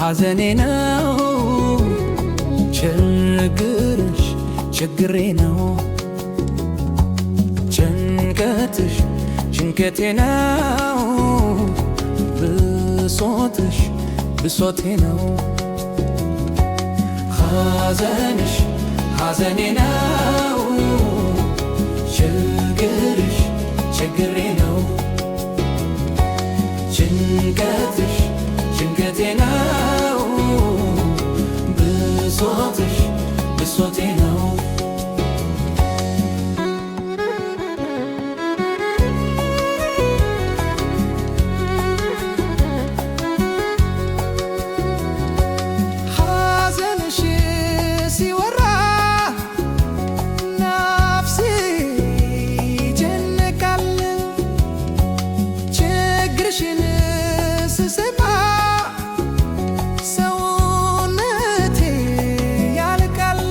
ሐዘኔ ነው ችግርሽ ችግሬ ነው ጭንቀትሽ ጭንቀቴ ነው ብሶትሽ ብሶቴ ነው ሐዘንሽ ሐዘኔ ነው ችግርሽ ችግሬ ነው ጭንቀትሽ ጭንቀቴ ነው ብሶትሽ ብሶቴ ነው ሐዘንሽ ሲወራ ነፍሴ ይጨነቃል ችግርሽን ስሰማ ሰውነቴ ያልቃል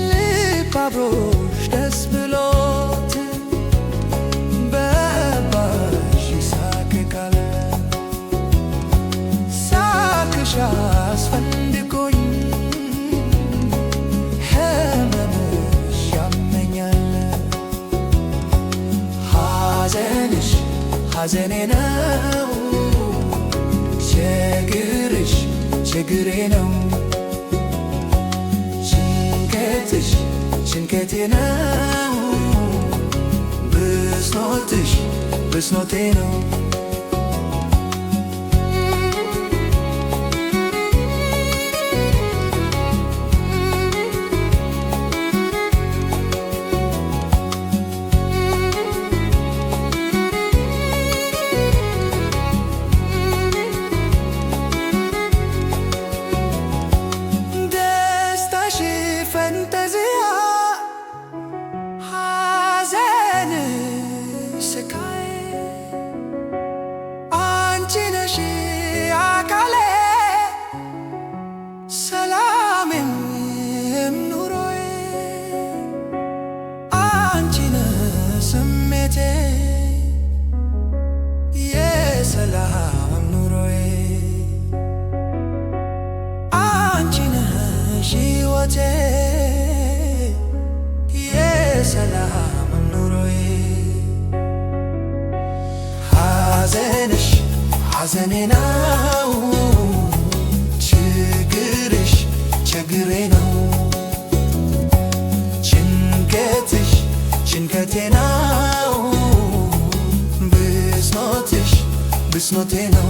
ልብ አብሮሽ ደስ ብሎት በእንባሽ ይሳቅቃል ሳቅሽ አስፈንድቆኝ ህመምሽ ያመኛል ሐዘንሽ ሐዘኔ ነው ችግርሽ ችግሬ ነው ጭንቀትሽ ጭንቀቴ ነው ብሶትሽ ብሶቴ ነው አንቺ ነሽ አካሌ ሰላሜም ኑሮዬ አንቺ ነሽ ስሜቴ የሰላም ኑሮዬ አንቺ ነሽ ሕይወቴ የሰላም ኑሮዬ ሐዘንሽ ሐዘኔ ነው ችግርሽ ችግሬ ነው ጭንቀትሽ ጭንቀቴ ነው ብሶትሽ ብሶቴ ነው